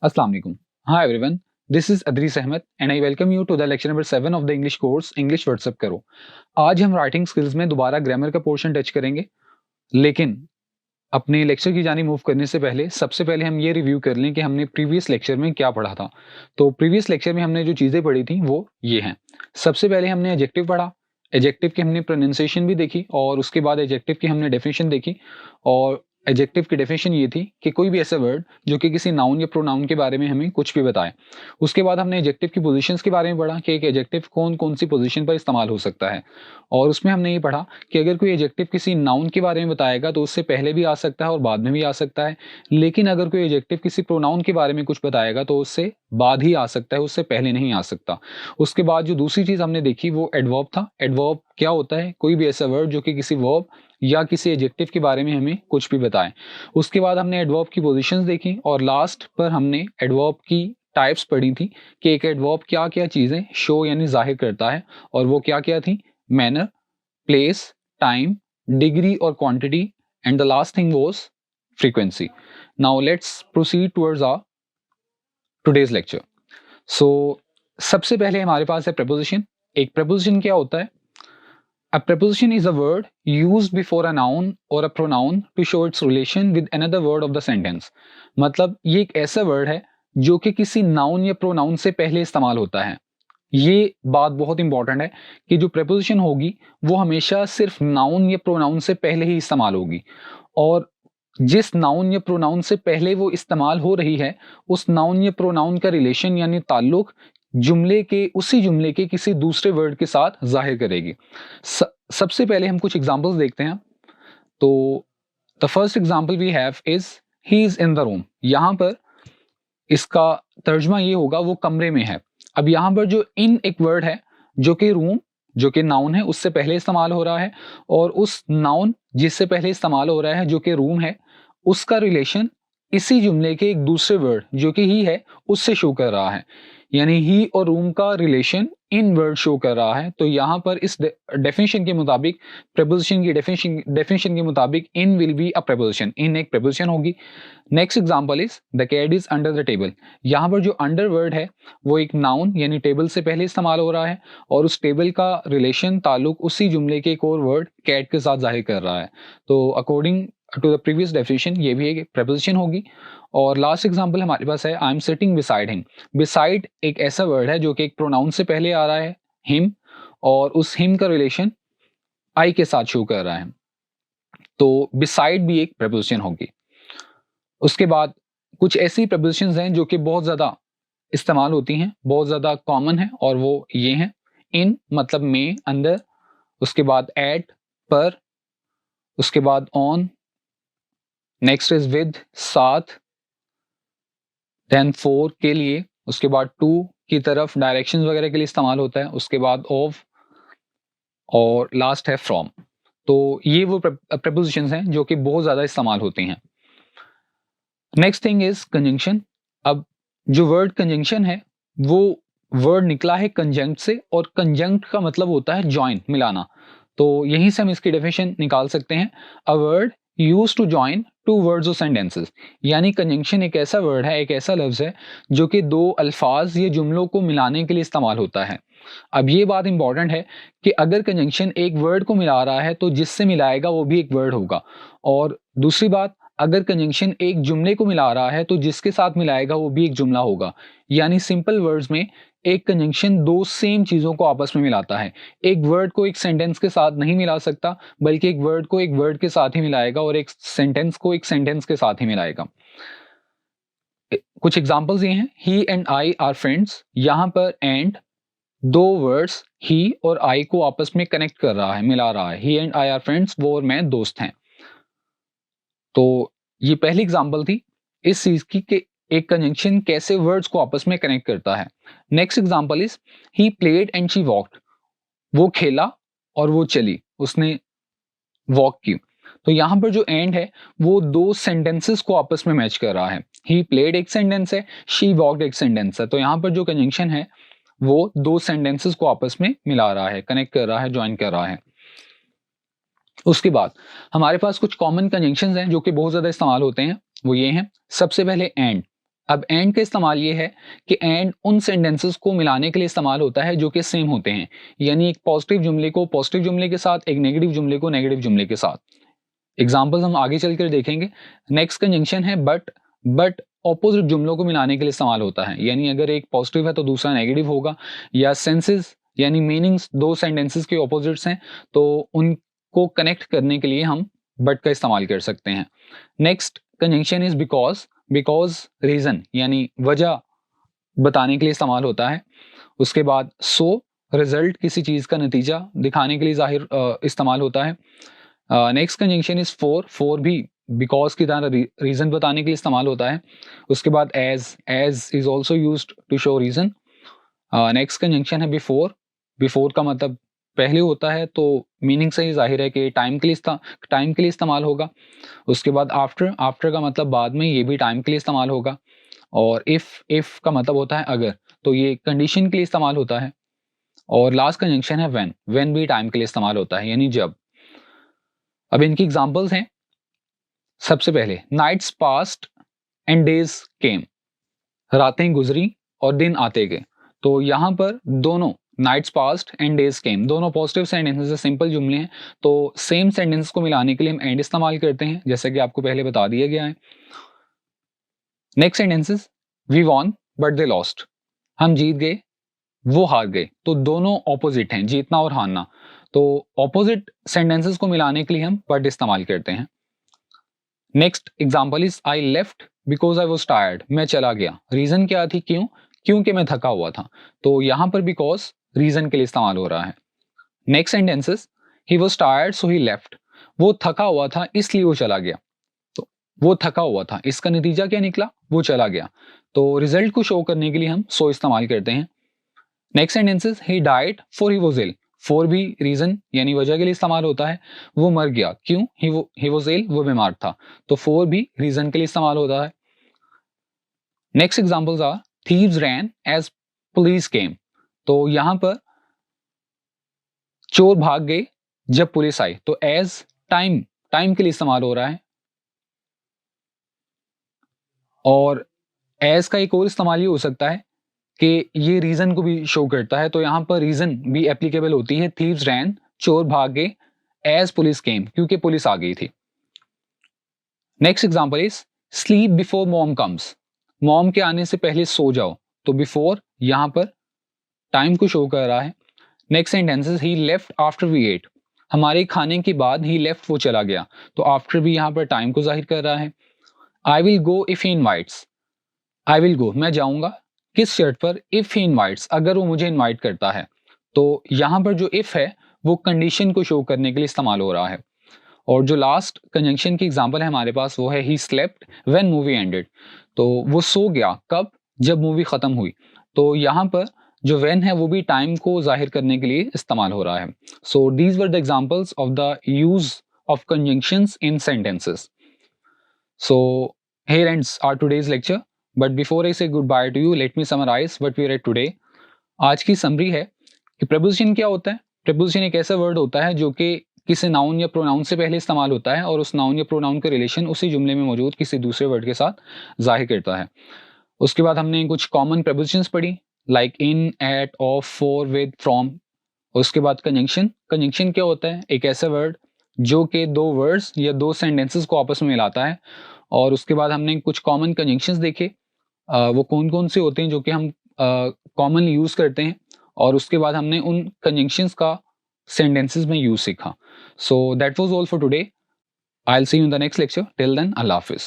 Assalamu alaikum. Hi everyone. This is Adris Ahmed and I welcome you to the lecture number 7 of the English course English WhatsApp करो। आज हम writing skills में दोबारा grammar का portion touch करेंगे, लेकिन अपने लेक्चर की जानी मूव करने से पहले सबसे पहले हम ये रिव्यू कर लें कि हमने प्रीवियस लेक्चर में क्या पढ़ा था। तो प्रीवियस लेक्चर में हमने जो चीज़ें पढ़ी थी वो ये हैं। सबसे पहले हमने एडजेक्टिव पढ़ा, एडजेक्टिव की हमने प्रोनाउंसिएशन भी देखी और उसके बाद एडजेक्टिव की हमने डेफिनेशन देखी। और एडजेक्टिव की डेफिनेशन ये थी कि कोई भी ऐसा वर्ड जो कि किसी नाउन या प्रोनाउन के बारे में हमें कुछ भी बताए। उसके बाद हमने एडजेक्टिव की पोजीशंस के बारे में पढ़ा कि एक एडजेक्टिव कौन कौन सी पोजीशन पर इस्तेमाल हो सकता है। और उसमें हमने ये पढ़ा कि अगर कोई एडजेक्टिव किसी नाउन के बारे में बताएगा तो उससे पहले भी आ सकता है और बाद में भी आ सकता है, लेकिन अगर कोई एडजेक्टिव किसी प्रोनाउन के बारे में कुछ बताएगा तो उससे बाद ही आ सकता है, उससे पहले नहीं आ सकता। उसके बाद जो दूसरी चीज़ हमने देखी वो एडवर्ब था। एडवर्ब क्या होता है? कोई भी ऐसा वर्ड जो कि किसी वर्ब या किसी एडजेक्टिव के बारे में हमें कुछ भी बताए। उसके बाद हमने एडवर्ब की पोजीशंस देखी और लास्ट पर हमने एडवर्ब की टाइप्स पढ़ी थी कि एक एडवर्ब क्या क्या चीज़ें शो यानी जाहिर करता है, और वो क्या क्या थी? मैनर, प्लेस, टाइम, डिग्री और quantity, and the last thing was frequency. Now let's proceed towards our today's lecture. So सबसे पहले हमारे पास है प्रपोजिशन। एक प्रपोजिशन क्या होता है? A preposition is a word used before a noun or a pronoun to show its relation with another word of the sentence। मतलब ये एक ऐसा वर्ड है जो कि किसी नाउन या प्रोनाउन से पहले इस्तेमाल होता है। ये बात बहुत इंपॉर्टेंट है कि जो प्रपोजिशन होगी वो हमेशा सिर्फ नाउन या प्रोनाउन से पहले ही इस्तेमाल होगी, और जिस नाउन या प्रोनाउन से पहले वो इस्तेमाल हो रही है उस नाउन या प्रोनाउन का रिलेशन यानी ताल्लुक उसी जुमले के किसी दूसरे वर्ड के साथ जाहिर करेगी। सबसे पहले हम कुछ एग्जांपल्स देखते हैं। तो the first example we have is he is in the room. यहाँ पर इसका तर्जमा ये होगा वो कमरे में है। अब यहाँ पर जो इन एक वर्ड है जो कि रूम, जो कि नाउन है, उससे पहले इस्तेमाल हो रहा है, और उस नाउन जिससे पहले इस्तेमाल हो रहा है जो कि रूम है, उसका रिलेशन इसी जुमले के एक दूसरे वर्ड जो कि ही है उससे शो कर रहा है। यानी ही और रूम का रिलेशन इन वर्ड शो कर रहा है। तो यहाँ पर इस डेफिनेशन के मुताबिक, प्रपोजिशन की डेफिनेशन के मुताबिक इन विल बी अ प्रपोजिशन। इन एक प्रपोजिशन होगी। Next example is the cat is under the table. यहाँ पर जो अंडर वर्ड है वो एक नाउन यानी टेबल से पहले इस्तेमाल हो रहा है, और उस टेबल का रिलेशन ताल्लुक उसी जुमले के एक और वर्ड कैट के साथ जाहिर कर रहा है। तो according to the previous definition ये भी एक प्रपोजिशन होगी। और लास्ट एग्जांपल हमारे पास है I am sitting beside him. Beside एक ऐसा वर्ड है जो कि एक प्रोनाउन से पहले आ रहा है, हिम, और उस हिम का रिलेशन आई के साथ शो कर रहा है। तो बिसाइड भी एक प्रपोजिशन होगी। उसके बाद कुछ ऐसी प्रपोजिशंस हैं जो कि बहुत ज़्यादा इस्तेमाल होती हैं, बहुत ज़्यादा कॉमन है, और वो ये हैं। इन मतलब में, अंदर। उसके बाद एट, पर। उसके बाद ऑन। नेक्स्ट इज विद, साथ। देन फॉर, के लिए। उसके बाद टू, की तरफ, डायरेक्शंस वगैरह के लिए इस्तेमाल होता है। उसके बाद ऑफ, और लास्ट है फ्रॉम। तो ये वो प्रपोजिशंस हैं जो कि बहुत ज़्यादा इस्तेमाल होती हैं। Next thing is conjunction. अब जो वर्ड कंजंक्शन है वो वर्ड निकला है कंजंक्ट से, और कंजंक्ट का मतलब होता है जॉइन, मिलाना। तो यहीं से हम इसकी डेफिनेशन निकाल सकते हैं। A word use to join two words और सेंटेंसेस। यानी कंजंक्शन एक ऐसा वर्ड है, एक ऐसा लफ्ज है जो कि दो अल्फाज या जुमलों को मिलाने के लिए इस्तेमाल होता है। अब ये बात इंपॉर्टेंट है कि अगर कंजंक्शन एक वर्ड को मिला रहा है तो जिससे मिलाएगा वो भी एक वर्ड होगा, और दूसरी बात, अगर कंजंक्शन एक जुमले को मिला रहा है तो जिसके साथ मिलाएगा वो भी एक जुमला होगा। यानी सिंपल वर्ड्स में एक कंजंक्शन दो सेम चीजों को आपस में मिलाता है। एक वर्ड को एक सेंटेंस के साथ नहीं मिला सकता, बल्कि एक वर्ड को एक वर्ड के साथ ही मिलाएगा और एक सेंटेंस को एक सेंटेंस के साथ ही मिलाएगा। कुछ एग्जांपल्स ये हैं। ही एंड आई आर फ्रेंड्स। यहां पर एंड दो वर्ड्स ही और आई को आपस में कनेक्ट कर रहा है, मिला रहा है। ही एंड आई आर फ्रेंड्स, वो और मैं दोस्त हैं। तो ये पहली एग्जांपल थी इस चीज की कि एक कंजंक्शन कैसे वर्ड्स को आपस में कनेक्ट करता है। Next example is he played and she walked. वो खेला और वो चली, उसने वॉक की। तो यहां पर जो एंड है वो दो सेंटेंसेस को आपस में मैच कर रहा है। ही प्लेड एक सेंटेंस है, शी वॉक्ड एक सेंटेंस है। तो यहां पर जो कंजंक्शन है वो दो सेंटेंसेस को आपस में मिला रहा है, कनेक्ट कर रहा है, ज्वाइन कर रहा है। उसके बाद हमारे पास कुछ कॉमन कंजंक्शंस हैं जो कि बहुत ज्यादा इस्तेमाल होते हैं। वो ये हैं, सबसे पहले एंड। अब एंड का इस्तेमाल ये है कि एंड उन सेंटेंसेस को मिलाने के लिए इस्तेमाल होता है जो कि सेम होते हैं, यानी एक पॉजिटिव जुमले को पॉजिटिव जुमले के साथ, एक नेगेटिव जुमले को नेगेटिव जुमले के साथ। एग्जाम्पल्स हम आगे चलकर देखेंगे। नेक्स्ट कंजंक्शन है बट ऑपोजिट जुमलों को मिलाने के लिए इस्तेमाल होता है, यानी अगर एक पॉजिटिव है तो दूसरा नेगेटिव होगा, या सेंसेस यानी मीनिंग्स दो सेंटेंसेस के ऑपोजिट्स हैं तो उनको कनेक्ट करने के लिए हम बट का इस्तेमाल कर सकते हैं। Next conjunction is because reason यानी वजह बताने के लिए इस्तेमाल होता है। उसके बाद सो रिजल्ट किसी चीज का नतीजा दिखाने के लिए जाहिर इस्तेमाल होता है। नेक्स्ट कंजंक्शन इज फॉर भी बिकॉज की तरह रीजन बताने के लिए इस्तेमाल होता है। उसके बाद as is also used to show reason. Next conjunction है बिफोर का मतलब पहले होता है तो मीनिंग से ही जाहिर है कि टाइम के लिए इस्तेमाल होगा। उसके बाद आफ्टर का मतलब बाद में, ये भी टाइम के लिए इस्तेमाल होगा। और इफ का मतलब होता है अगर, तो ये कंडीशन के लिए इस्तेमाल होता है। और लास्ट कंजंक्शन है व्हेन भी टाइम के लिए इस्तेमाल होता है, यानी जब। अब इनकी एग्जांपल्स हैं। सबसे पहले नाइट्स पास्ट एंड डेज केम, रातें गुजरी और दिन आते गए। तो यहाँ पर दोनों नाइट्स पास्ट एंड डेज केम दोनों पॉजिटिव सेंटेंसेस, सिंपल जुमले हैं, तो सेम सेंटेंस को मिलाने के लिए हम एंड इस्तेमाल करते हैं, जैसे कि आपको पहले बता दिया गया है। Next sentences, we won but they lost, हम जीत गए वो हार गए। तो दोनों ऑपोजिट हैं, जीतना और हारना, तो ऑपोजिट सेंटेंसेस को मिलाने के लिए हम बट इस्तेमाल करते हैं। Next example is I left because I was tired, मैं चला गया, रीजन क्या थी, क्योंकि मैं थका हुआ था। तो यहां पर बिकॉज रीजन के लिए इस्तेमाल हो रहा है। Next sentences, he was tired so he left, वो थका हुआ था इसलिए वो चला गया। तो वो थका हुआ था, इसका नतीजा क्या निकला, वो चला गया। तो रिजल्ट को शो करने के लिए हम सो इस्तेमाल करते हैं। Next sentences, he died for he was ill, for भी रीजन यानी वजह के लिए इस्तेमाल होता है, वो मर गया क्यों, ही वॉज इल, वो बीमार था। तो फॉर भी रीजन के लिए इस्तेमाल होता है। Next examples are thieves ran as police came, तो यहां पर चोर भाग गए जब पुलिस आई, तो एज टाइम के लिए इस्तेमाल हो रहा है। और एज का एक और इस्तेमाल ये हो सकता है कि ये रीजन को भी शो करता है, तो यहां पर रीजन भी एप्लीकेबल होती है। थीव्स रैन, चोर भाग गए, एज पुलिस केम, क्योंकि पुलिस आ गई थी। Next example is sleep before mom comes, mom के आने से पहले सो जाओ, तो बिफोर यहां पर टाइम को शो कर रहा है। Next sentences, he left after we ate, हमारे खाने के बाद ही लेफ्ट, वो चला गया, तो आफ्टर भी यहां पर टाइम को जाहिर कर रहा है। I will go if he invites, I will go मैं जाऊंगा, किस शर्त पर, इफ ही इनवाइट्स अगर वो मुझे इनवाइट करता है। तो यहां पर जो इफ है वो कंडीशन को शो करने के लिए इस्तेमाल हो रहा है। और जो लास्ट कंजंक्शन की एग्जांपल है हमारे पास वो है he slept when movie ended, तो वो सो गया कब, जब मूवी खत्म हुई। तो यहाँ पर जो व्हेन है वो भी टाइम को जाहिर करने के लिए इस्तेमाल हो रहा है। So these were the examples of the use of conjunctions in sentences. So here ends our today's lecture. But before I say goodbye to you, let me summarize what we read today. आज की summary है कि preposition क्या होता है। Preposition एक ऐसा word होता है जो कि किसी नाउन या प्रोनाउन से पहले इस्तेमाल होता है और उस नाउन या प्रोनाउन का रिलेशन उसी जुमले में मौजूद किसी दूसरे वर्ड के साथ जाहिर करता है। उसके बाद हमने कुछ कॉमन प्रपोजिशंस पढ़ी, like in, at, of, for, with, from. उसके बाद कंजंक्शन क्या होता है, एक ऐसा वर्ड जो कि दो वर्ड्स या दो सेंटेंसेस को आपस में मिलाता है। और उसके बाद हमने कुछ कॉमन कंजंक्शंस देखे, वो कौन कौन से होते हैं जो कि हम कॉमनली यूज करते हैं। और उसके बाद हमने उन कंजंक्शंस का सेंटेंसेस में यूज सीखा। So that was all for today. I will see you in the next lecture. Till then, अल्लाह हाफिज।